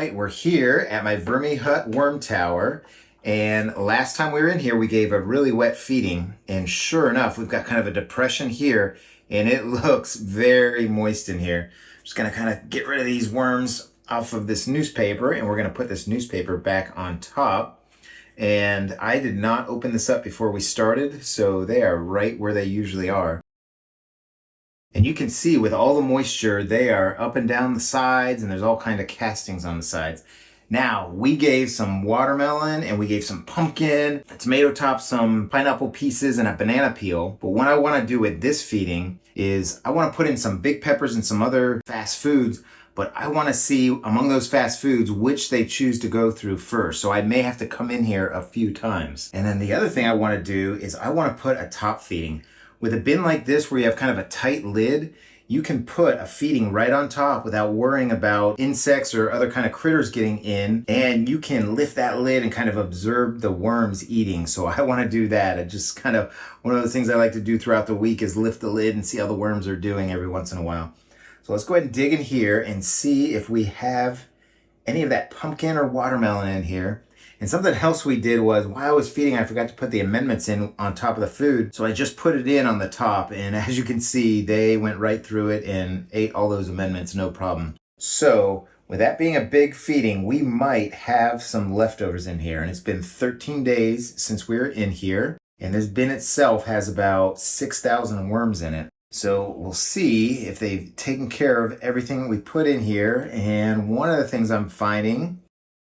right, we're here at my VermiHut worm tower. And last time we were in here, we gave a really wet feeding. And sure enough, we've got kind of a depression here and it looks very moist in here. I'm just gonna kind of get rid of these worms off of this newspaper, and we're gonna put this newspaper back on top. And I did not open this up before we started, so they are right where they usually are. And you can see with all the moisture, they are up and down the sides, and there's all kind of castings on the sides. Now, we gave some watermelon and we gave some pumpkin, a tomato top, some pineapple pieces, and a banana peel. But what I want to do with this feeding is I want to put in some big peppers and some other fast foods, but I want to see among those fast foods which they choose to go through first. So I may have to come in here a few times. And then the other thing I want to do is I want to put a top feeding. With a bin like this where you have kind of a tight lid, you can put a feeding right on top without worrying about insects or other kind of critters getting in, and you can lift that lid and kind of observe the worms eating. So I want to do that. It just kind of one of those things I like to do throughout the week is lift the lid and see how the worms are doing every once in a while. So let's go ahead and dig in here and see if we have any of that pumpkin or watermelon in here. And something else we did was, while I was feeding, I forgot to put the amendments in on top of the food. So I just put it in on the top. And as you can see, they went right through it and ate all those amendments, no problem. So with that being a big feeding, we might have some leftovers in here. And it's been 13 days since we were in here. And this bin itself has about 6,000 worms in it. So we'll see if they've taken care of everything we put in here. And one of the things I'm finding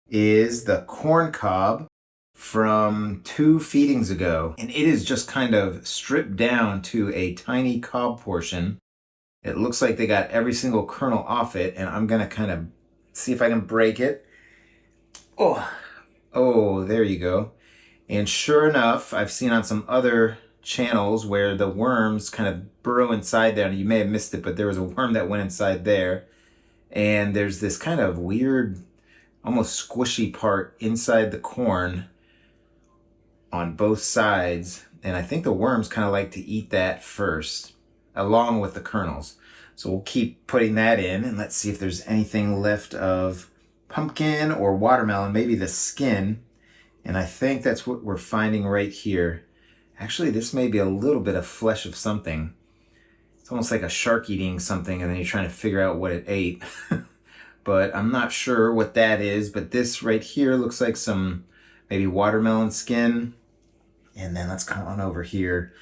is the corn cob from 2 feedings ago. And it is just kind of stripped down to a tiny cob portion. It looks like they got every single kernel off it, and I'm gonna kind of see if I can break it. Oh, there you go. And sure enough, I've seen on some other channels where the worms kind of burrow inside there. You may have missed it, but there was a worm that went inside there. And there's this kind of weird, almost squishy part inside the corn on both sides. And I think the worms kind of like to eat that first, along with the kernels. So we'll keep putting that in, and let's see if there's anything left of pumpkin or watermelon, maybe the skin. And I think that's what we're finding right here. Actually, this may be a little bit of flesh of something. It's almost like a shark eating something, and then you're trying to figure out what it ate. But I'm not sure what that is. But this right here looks like some maybe watermelon skin. And then let's come on over here.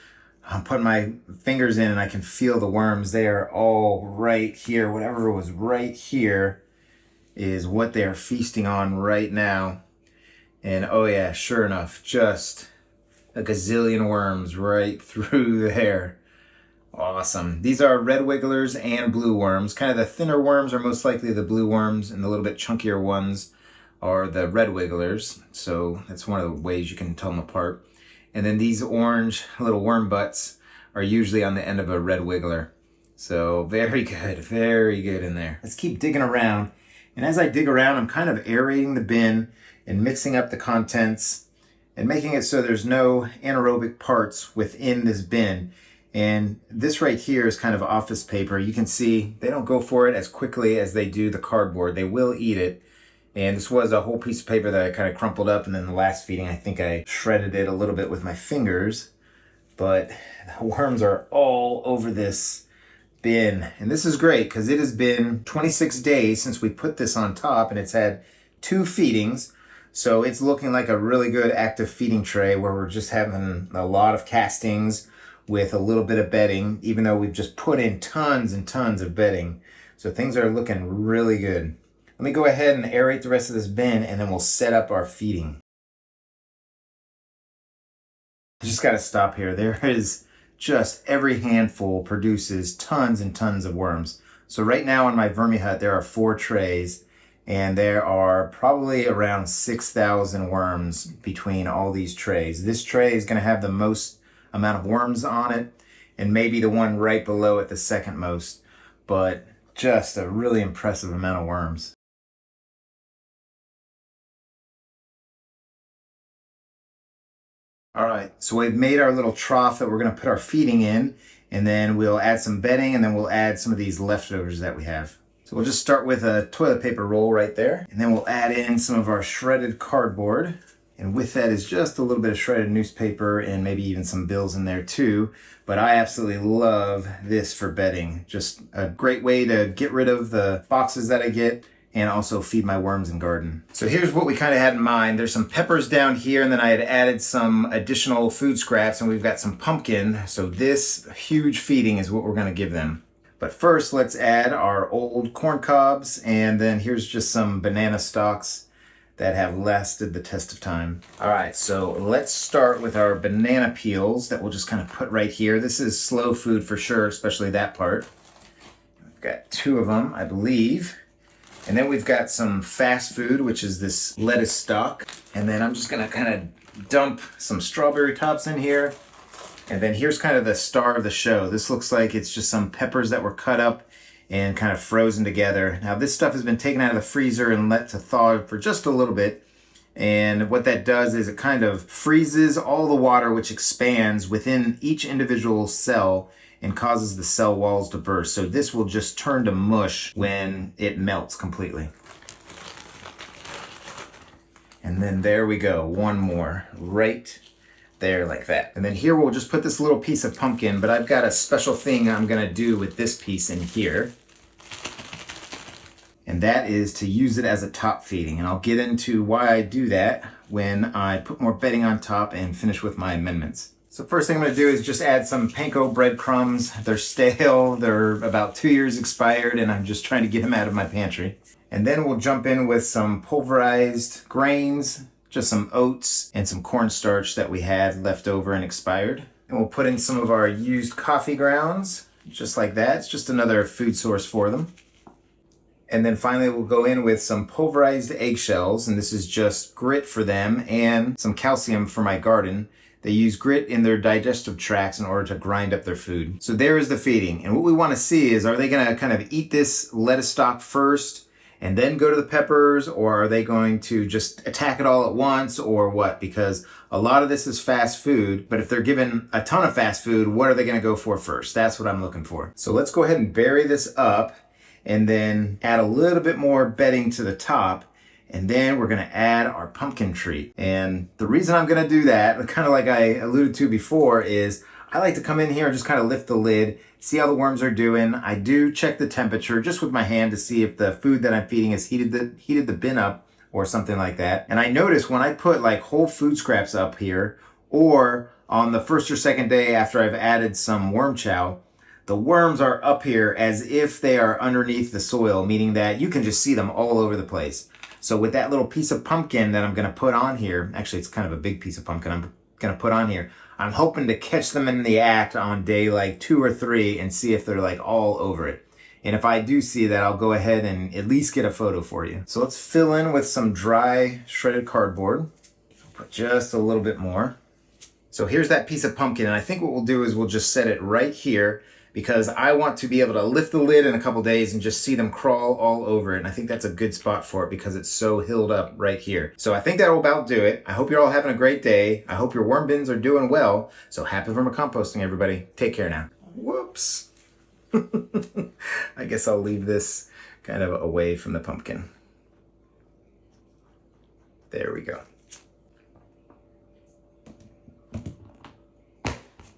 I'm putting my fingers in and I can feel the worms. They are all right here. Whatever was right here is what they're feasting on right now. And oh yeah, sure enough, just a gazillion worms right through there. Awesome. These are red wigglers and blue worms. Kind of the thinner worms are most likely the blue worms, and the little bit chunkier ones are the red wigglers. So that's one of the ways you can tell them apart. And then these orange little worm butts are usually on the end of a red wiggler. So very good in there. Let's keep digging around. And as I dig around, I'm kind of aerating the bin and mixing up the contents and making it so there's no anaerobic parts within this bin. And this right here is kind of office paper. You can see they don't go for it as quickly as they do the cardboard. They will eat it. And this was a whole piece of paper that I kind of crumpled up, and then the last feeding, I think I shredded it a little bit with my fingers. But the worms are all over this bin. And this is great because it has been 26 days since we put this on top, and it's had 2 feedings. So it's looking like a really good active feeding tray where we're just having a lot of castings with a little bit of bedding, even though we've just put in tons and tons of bedding. So things are looking really good. Let me go ahead and aerate the rest of this bin, and then we'll set up our feeding. I just got to stop here. There is just every handful produces tons and tons of worms. So right now on my VermiHut, there are 4 trays, and there are probably around 6,000 worms between all these trays. This tray is going to have the most amount of worms on it, and maybe the one right below it the second most, but just a really impressive amount of worms. All right, so we've made our little trough that we're going to put our feeding in, and then we'll add some bedding, and then we'll add some of these leftovers that we have. So we'll just start with a toilet paper roll right there. And then we'll add in some of our shredded cardboard. And with that is just a little bit of shredded newspaper and maybe even some bills in there too. But I absolutely love this for bedding. Just a great way to get rid of the boxes that I get and also feed my worms and garden. So here's what we kind of had in mind. There's some peppers down here, and then I had added some additional food scraps, and we've got some pumpkin. So this huge feeding is what we're gonna give them. But first, let's add our old corn cobs, and then here's just some banana stalks that have lasted the test of time. All right, so let's start with our banana peels that we'll just kind of put right here. This is slow food for sure, especially that part. We've got 2 of them, I believe. And then we've got some fast food, which is this lettuce stalk. And then I'm just gonna kind of dump some strawberry tops in here. And then here's kind of the star of the show. This looks like it's just some peppers that were cut up and kind of frozen together. Now this stuff has been taken out of the freezer and let to thaw for just a little bit. And what that does is it kind of freezes all the water, which expands within each individual cell and causes the cell walls to burst. So this will just turn to mush when it melts completely. And then there we go, one more right there like that. And then here we'll just put this little piece of pumpkin, but I've got a special thing I'm gonna do with this piece in here. And that is to use it as a top feeding. And I'll get into why I do that when I put more bedding on top and finish with my amendments. So first thing I'm gonna do is just add some panko breadcrumbs. They're stale, they're about 2 years expired, and I'm just trying to get them out of my pantry. And then we'll jump in with some pulverized grains, just some oats and some cornstarch that we had left over and expired. And we'll put in some of our used coffee grounds, just like that. It's just another food source for them. And then finally we'll go in with some pulverized eggshells, and this is just grit for them and some calcium for my garden. They use grit in their digestive tracts in order to grind up their food. So there is the feeding. And what we want to see is, are they going to kind of eat this lettuce stalk first and then go to the peppers, or are they going to just attack it all at once, or what? Because a lot of this is fast food, but if they're given a ton of fast food, what are they going to go for first? That's what I'm looking for. So let's go ahead and bury this up and then add a little bit more bedding to the top. And then we're gonna add our pumpkin treat. And the reason I'm gonna do that, kind of like I alluded to before, is I like to come in here and just kind of lift the lid, see how the worms are doing. I do check the temperature just with my hand to see if the food that I'm feeding has heated the bin up or something like that. And I notice when I put like whole food scraps up here, or on the first or second day after I've added some worm chow, the worms are up here as if they are underneath the soil, meaning that you can just see them all over the place. So with that little piece of pumpkin that I'm gonna put on here, actually it's kind of a big piece of pumpkin I'm gonna put on here, I'm hoping to catch them in the act on day like 2 or 3 and see if they're like all over it. And if I do see that, I'll go ahead and at least get a photo for you. So let's fill in with some dry shredded cardboard. Put just a little bit more. So here's that piece of pumpkin, and I think what we'll do is we'll just set it right here, because I want to be able to lift the lid in a couple days and just see them crawl all over it. And I think that's a good spot for it because it's so hilled up right here. So I think that'll about do it. I hope you're all having a great day. I hope your worm bins are doing well. So happy vermicomposting, everybody. Take care now. Whoops. I guess I'll leave this kind of away from the pumpkin. There we go.